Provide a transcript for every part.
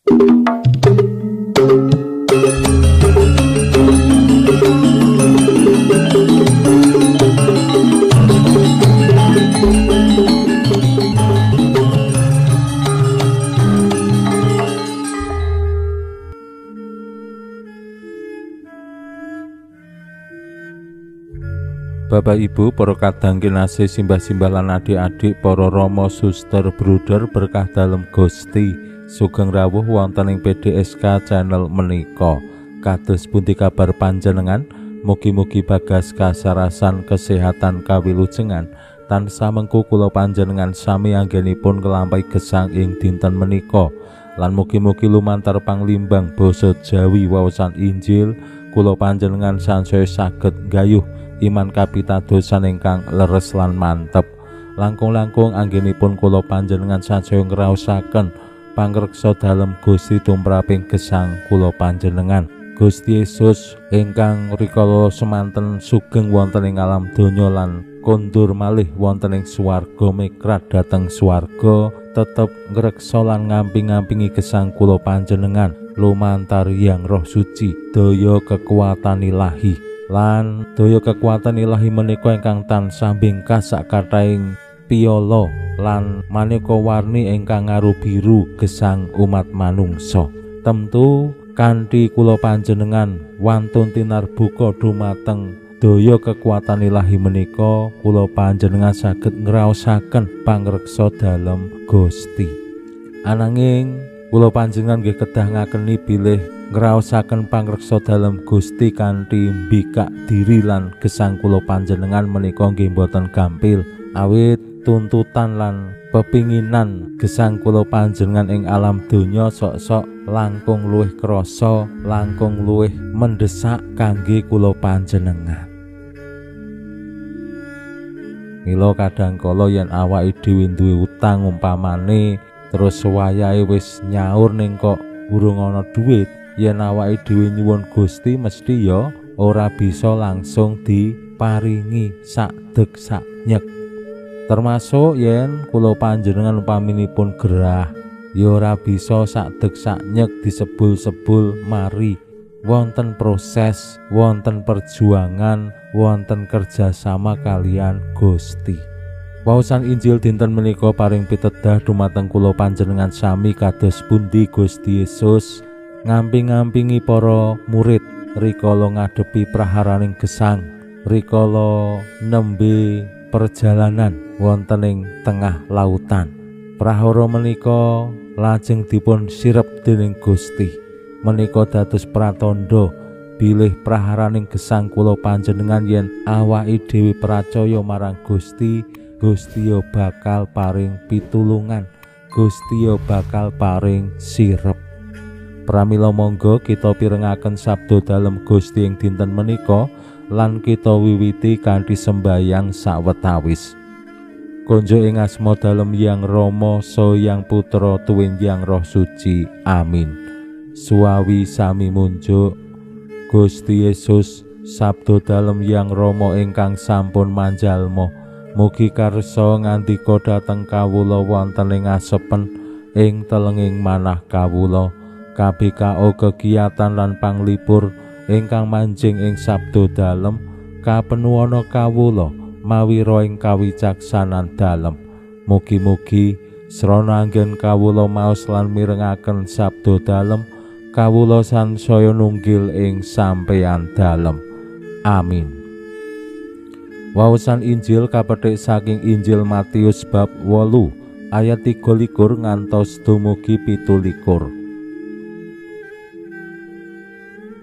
Bapak Ibu, para kadang kinasih simbah-simbah lan adik-adik, para rama suster bruder berkah dalem Gusti, sugeng rawuh wonten ing PDSK channel menika. Kados pundi kabar panjenengan? Mugi-mugi bagas kasarasan kesehatan kawilujengan tansah mengku kula panjenengan sami anggenipun nglampahi gesang ing dinten menika. Lan mugi-mugi lumantar panglimbang basa Jawi waosan Injil kula panjenengan sansaya saged gayuh iman kapitadosan ingkang leres lan mantep. Langkung-langkung anggenipun kula panjenengan sansaya ngraosaken pangreksa dalem Gusti tumraping gesang kula panjenengan. Gusti Yesus ingkang rikala semanten sugeng wonten ing alam donya lan kondur malih wonten ing swarga mikrat dhateng swarga tetep ngreksa lan ngamping-ngampingi gesang kula panjenengan lumantar Hyang Roh Suci daya kekuatan ilahi. Lan daya kekuatan ilahi menika ingkang tansah bingkas sakathahing piyala lan maneka warni ingkang ngarubiru gesang umat manungsa. Temtu kanthi kula panjenengan wantun tinarbuka dumateng daya kekuatan ilahi menika, kula panjenengan saged ngraosaken pangreksa dalem Gusti. Ananging kula panjenengan nggih kedah ngakeni bilih ngraosaken pangreksa dalem Gusti kanthi mbikak diri lan gesang kula panjenengan menika nggih boten gampil, awit tuntutan lan pepinginan gesang kula panjenengan ing alam donya sok-sok langkung luwih krasa, langkung luwih mendesak kangge kula panjenengan. Mila kadangkala yen awake dhewe duwe utang umpamane terus wayahe wis nyaur ning kok urung ana dhuwit, yen awake dhewe nyuwun Gusti mesti ya ora bisa langsung diparingi sakdeg saknyek. Termasuk yen kula panjenengan umpaminipun gerah ya ora bisa sakdeg saknyek disebul-sebul mari. Wonten proses, wonten perjuangan, wonten kerjasama kalian Gusti. Waosan Injil dinten menika paring pitedah dumateng kula panjenengan sami kados pundi Gusti Yesus ngamping-ngampingi para murid rikala ngadepi praharaning gesang, rikala nembe perjalanan wonten ing tengah lautan. Prahara menika lajeng dipun sirep dening Gusti. Menika dados pratandha bilih praharaning gesang kula panjenengan yen awake dhewe percaya marang Gusti, Gusti yo bakal paring pitulungan, Gusti yo bakal paring sirep. Pramila monggo kita pirengaken sabda dalem Gusti ing dinten menika lan kita wiwiti kanthi sembayang sawetawis. Konjo ing asma dalem Hyang Rama saha Hyang Putra tuwin Hyang Roh Suci. Amin. Suawi sami munjuk. Gusti Yesus sabda dalem Hyang Rama ingkang sampun manjalma, mugi karsa ngandika dhateng kawula wonten ing asepen ing telenging manah kawula. KBKO kegiatan lan panglipur ingkang manjing ing sabda dalem kapenuwana kawula mawi ing kawicaksanan dalem. Mugi-mugi srana anggen kawula maos lan mirengaken sabda dalem kawula sansaya nunggil ing sampeyan dalem. Amin. Waosan Injil kapethik saking Injil Matius bab 8 ayat 23 ngantos dumugi 17.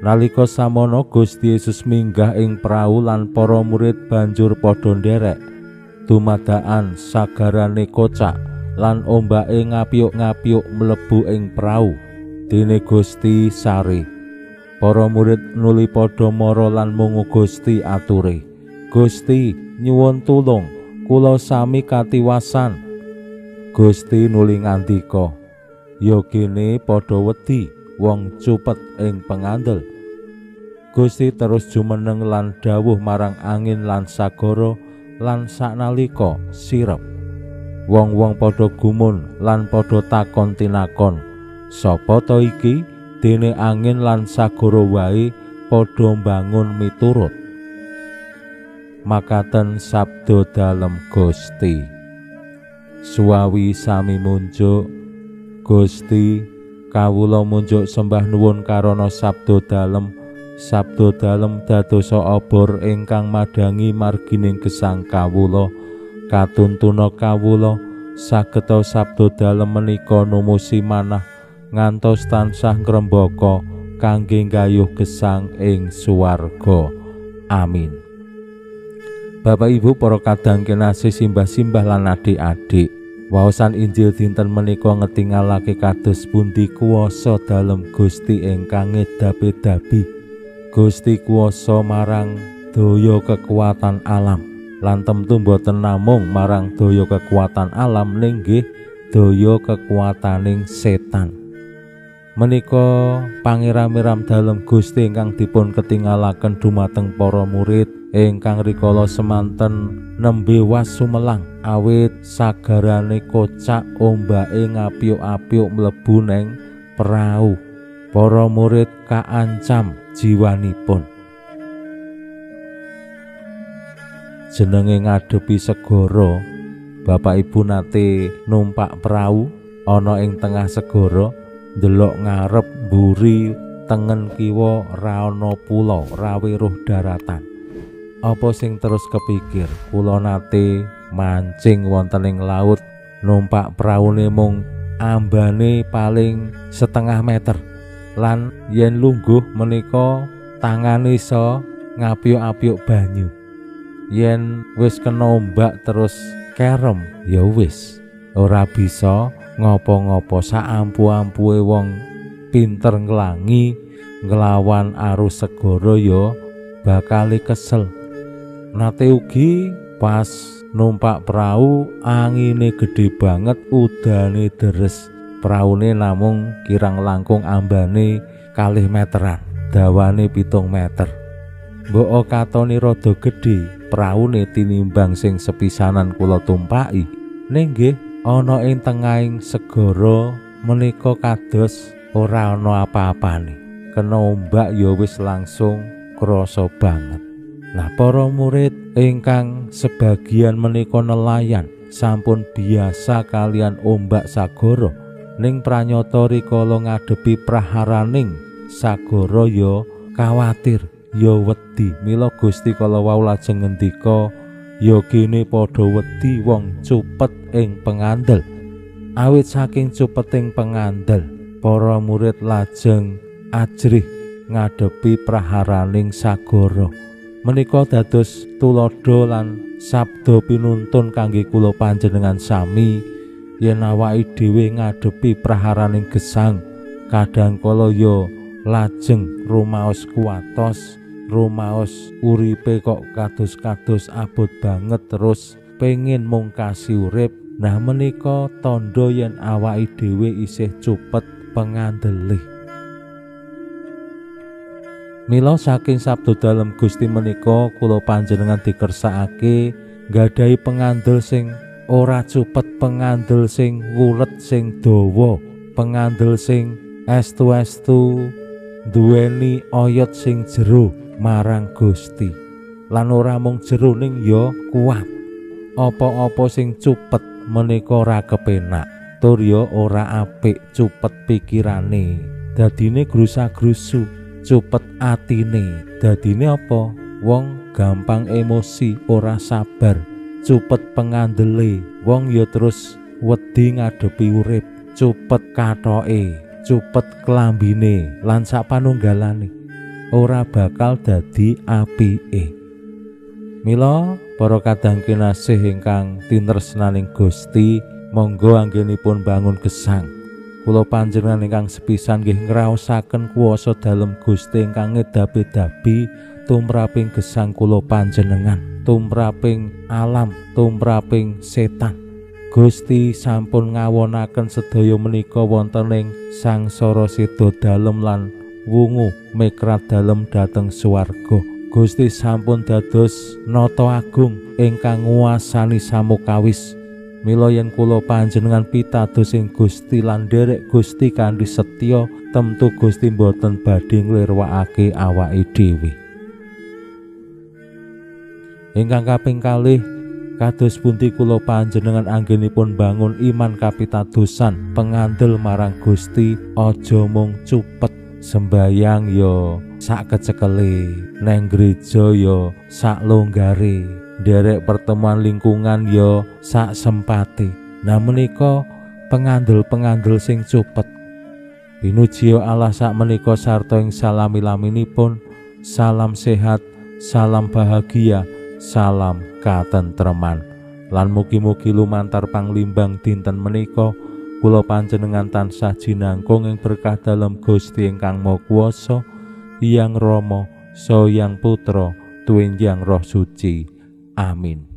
Nalika samono Gusti Yesus minggah ing prau lan para murid banjur padha nderek. Dumadakan sagarane kocak lan ombake ngapyuk-ngapyuk mlebu ing prau. Dene Gusti sare. Para murid nuli padha mara lan mungu Gusti ature. Gusti nyuwun tulung, kula sami katiwasan. Gusti nuli ngandika, ya kene padha wedi wong cupet ing pengandel. Gusti terus jumeneng lan dawuh marang angin lan sagara lan saknalika sirep. Wong-wong padha gumun lan padha takon tinakon, Sapa to iki? Dene angin lan sagara wae padha mbangun miturut. Makaten sabda dalem Gusti. Suwawi sami munjuk, Gusti kawula munjuk sembah nuwun karana sabda dalem dadosa obor ingkang madangi margining gesang kawula. Katuntuna kawula sageta sabda dalem menika numusi manah ngantos tansah ngrembaka kangge gayuh gesang ing suwarga. Amin. Bapak Ibu para kadang kinasih simbah-simbah lan adik-adik, waosan Injil dinten menika ngetingalake kados pundi kuwasa dalem Gusti ingkang ngedapi-dapi. Gusti kuwasa marang daya kekuatan alam, lan temtu boten namung marang daya kekuatan alam ning nggih daya kekuataning setan. Menika pangiramiram dalem Gusti ingkang dipun ketingalaken dumateng para murid ingkang rikala semanten nembe wasumelang awit sagarane kocak ombake ngapyuk-apyuk mlebu neng prau. Para murid kaancam jiwanipun. Jenenge ngadepi segara, Bapak Ibu nate numpak prau ana ing tengah segara, ndelok ngarep mburi tengen kiwa ra ana pulo, ra weruh daratan. Apa sing terus kepikir? Kula nate mancing wonten ing laut, numpak praune mung ambane paling setengah meter, lan yen lungguh menika tangane iso ngapyuk-apyuk banyu. Yen wis kena ombak terus kerem ya wis ora bisa ngopo-ngopo. Saampu-ampuhe wong pinter nglangi nglawan arus segara ya bakal kesel. Nate ugi pas numpak prau angine gede banget, udane deres. Praune namung kirang langkung ambane 2 meteran, dawane 7 meter. Mbok katoni rada gedhe praune tinimbang sing sepisanan kula tumpaki. Ning nggih ana ing tengahing segara menika kados ora ana apa-apane. Kena ombak ya wis langsung krasa banget. Nah, para murid ingkang sebagian menika nelayan sampun biasa kalian ombak sagara, ning pranyata rikala ngadepi praharaning sagara ya kawatir, ya wedi. Mila Gusti kala wau lajeng ngendika, ya kene padha wedi wong cupet ing pengandel. Awit saking cupeting pengandel, para murid lajeng ajrih ngadepi praharaning sagara. Menika dados tulodo lan sabda pinuntun kangge kula panjenengan sami, yen awake dhewe ngadepi praharaning gesang, kadangkala ya lajeng rumaos kuwatos, rumaos uripe kok kados-kados abot banget terus pengin mungkasi urip. Nah, menika tandha yen awake dhewe isih cupet pengandele. Mila saking sabda dalem Gusti menika kula panjenengan dikersakake nggadahi pengandel sing ora cupet, pengandel sing wulet, sing dawa, pengandel sing estu-estu duweni oyot sing jero marang Gusti. Lan ora mung jero ning ya kuat. Apa-apa sing cupet menika ora kepenak, tur ya ora apik cupet pikirane. Dadine grusa-grusu, cupet atine. Dadine apa? Wong gampang emosi, ora sabar. Cupet pengandele, wong ya terus wedi ngadepi urip. Cupet kathoke, cupet klambine lan sapanunggalane, ora bakal dadi apike. Mila para kadang kinasih ingkang tinresnaning Gusti, monggo anggenipun bangun gesang. Kula panjenengan ingkang sepisan nggih ngraosaken kuwasa dalem Gusti ingkang ngedapi-dapi tumraping gesang kula panjenengan, tumraping alam, tumraping setan. Gusti sampun ngawonaken sedaya menika wonten ing sangsara seda dalem lan wungu mekrat dalem dhateng swarga. Gusti sampun dados nata agung ingkang nguasani samukawis. Mila yen kula panjenengan pitados ing Gusti lan nderek Gusti kanthi setya, temtu Gusti boten badhe nglirwakake awake dhewe. Ingkang kaping kalih, kados pundi kula panjenengan anggenipun bangun iman kapitadosan pengandel marang Gusti, aja mung cupet sembayang ya sak kecekele, neng gereja ya sak longgare, nderek pertemuan lingkungan ya sak sempate. Nah menika pengandel-pengandel sing cupet. Pinuji Allah sak menika sarta ing salami-laminipun. Salam sehat, salam bahagia, salam katentreman. Lan mugi-mugi lumantar panglimbang dinten menika kula panjenengan tansah jinangkung ing berkah dalem Gusti ingkang Maha Kuwasa, Hyang Rama, Hyang Putra, Tuwinjang Roh Suci. Amin.